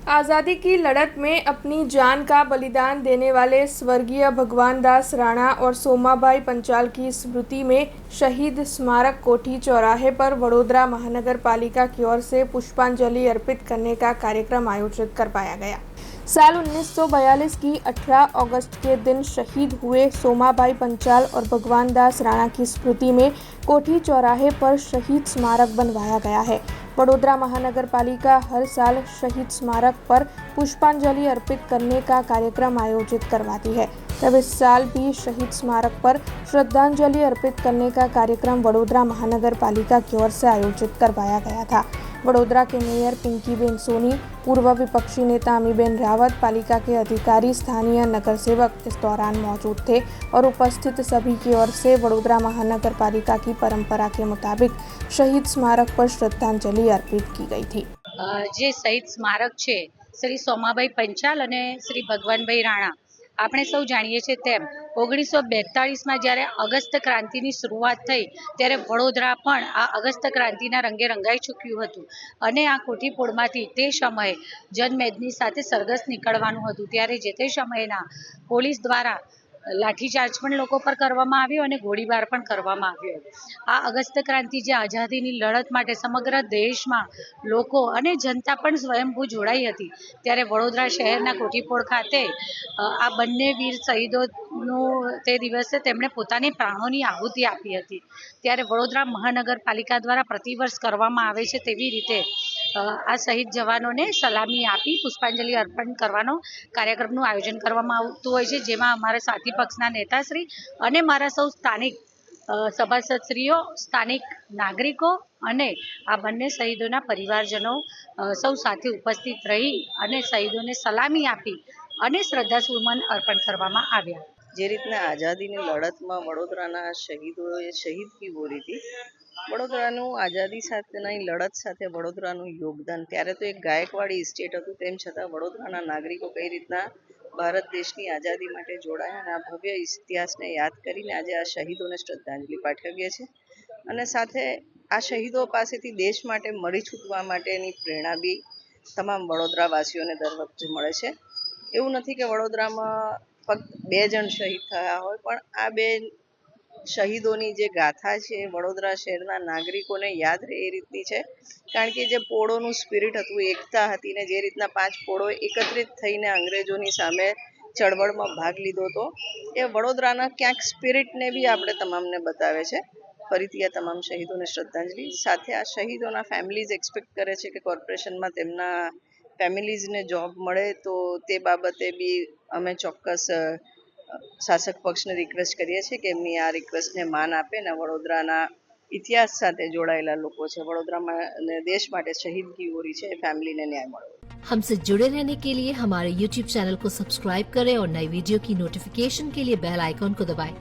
आज़ादी की लड़त में अपनी जान का बलिदान देने वाले स्वर्गीय भगवान दास राणा और सोमाभाई पंचाल की स्मृति में शहीद स्मारक कोठी चौराहे पर वडोदरा महानगर पालिका की ओर से पुष्पांजलि अर्पित करने का कार्यक्रम आयोजित करवाया गया। साल 1942 की 18 अगस्त के दिन शहीद हुए सोमाभाई पंचाल और भगवान दास राणा की स्मृति में कोठी चौराहे पर शहीद स्मारक बनवाया गया है। वडोदरा महानगर पालिका हर साल शहीद स्मारक पर पुष्पांजलि अर्पित करने का कार्यक्रम आयोजित करवाती है। तब इस साल भी शहीद स्मारक पर श्रद्धांजलि अर्पित करने का कार्यक्रम वडोदरा महानगर पालिका की ओर से आयोजित करवाया गया था। वडोदरा के मेयर पिंकीबेन सोनी, पूर्व विपक्षी नेता अमीबेन रावत, पालिका के अधिकारी, स्थानीय नगर सेवक इस दौरान मौजूद थे और उपस्थित सभी की ओर से वडोदरा महानगर पालिका की परंपरा के मुताबिक शहीद स्मारक पर श्रद्धांजलि अर्पित की गई थी। જે શહીદ સ્મારક છે શ્રી સોમાભાઈ પંચાલ અને શ્રી ભગવાનભાઈ રાણા, આપણે સૌ જાણીએ છીએ તેમ 1942માં જ્યારે અગસ્ત ક્રાંતિની શરૂઆત થઈ ત્યારે વડોદરા પણ આ અગસ્ત ક્રાંતિના રંગે રંગાઈ ચૂક્યું હતું અને આ કોઠીપોળમાંથી તે સમયે જનમેદની સાથે સરઘસ નીકળવાનું હતું ત્યારે જે તે સમયના પોલીસ દ્વારા લાઠીચાર્જ પણ લોકો પર કરવામાં આવ્યો અને ગોળીબાર પણ કરવામાં આવ્યો। આ અગસ્ત ક્રાંતિ જે આઝાદીની લડત માટે સમગ્ર દેશમાં લોકો અને જનતા પણ સ્વયંભૂ જોડાઈ હતી ત્યારે વડોદરા શહેરના કોઠીપોળ ખાતે આ બંને વીર શહીદોનું તે દિવસે તેમણે પોતાની પ્રાણોની આહુતિ આપી હતી ત્યારે વડોદરા મહાનગરપાલિકા દ્વારા પ્રતિવર્ષ કરવામાં આવે છે તેવી રીતે આ શહીદ જવાનોને સલામી આપી પુષ્પાંજલિ અર્પણ કરવાનો કાર્યક્રમનું આયોજન કરવામાં આવતું હોય છે, જેમાં અમારા સાથી પક્ષના નેતાશ્રી અને મારા સૌ સ્થાનિક સભાસદશ્રીઓ, સ્થાનિક નાગરિકો અને આ બંને શહીદોના પરિવારજનો સૌ સાથે ઉપસ્થિત રહી અને શહીદોને સલામી આપી અને શ્રદ્ધાસુમન અર્પણ કરવામાં આવ્યા। જે રીતના આઝાદીની લડતમાં વડોદરાના શહીદોએ શહીદગી વોરી હતી, વડોદરાનું આઝાદી સાથેની લડત સાથે વડોદરાનું યોગદાન, ત્યારે તો એક ગાયકવાડી સ્ટેટ હતું તેમ છતાં વડોદરાના નાગરિકો કઈ રીતના ભારત દેશની આઝાદી માટે જોડાયા અને આ ભવ્ય ઇતિહાસને યાદ કરીને આજે આ શહીદોને શ્રદ્ધાંજલિ પાઠવીએ છીએ અને સાથે આ શહીદો પાસેથી દેશ માટે મળી છૂટવા માટેની પ્રેરણા બી તમામ વડોદરાવાસીઓને દર વખતે મળે છે। એવું નથી કે વડોદરામાં ફક્ત 2 જણ શહીદ થયા હોય, પણ આ 2 શહીદોની જે ગાથા છે વડોદરા શહેરના નાગરિકોને યાદ રહે એ રીતની છે, કારણ કે જે પોળોનું સ્પિરિટ હતું, એકતા હતી ને જે રીતના 5 પોળો એકત્રિત થઈને અંગ્રેજોની સામે ચળવળમાં ભાગ લીધો હતો એ વડોદરાના ક્યાંક સ્પિરિટને બી આપણે તમામને બતાવે છે। ફરીથી આ તમામ શહીદોને શ્રદ્ધાંજલિ। સાથે આ શહીદોના ફેમિલીઝ એક્સપેક્ટ કરે છે કે કોર્પોરેશનમાં તેમના ફેમિલીઝને જોબ મળે, તો તે બાબતે બી અમે ચોક્કસ શાસક પક્ષને રિક્વેસ્ટ કરીએ છીએ કે એમની આ રિક્વેસ્ટને માન આપે ને વડોદરાના ઇતિહાસ સાથે જોડાયેલા લોકો છે, વડોદરામાં અને દેશ માટે શહીદગી વોરી છે, फैमिली ने न्याय મળે। हमसे जुड़े रहने के लिए हमारे YouTube चैनल को सब्सक्राइब करें और नई वीडियो की नोटिफिकेशन के लिए बेल आइकॉन को दबाएं।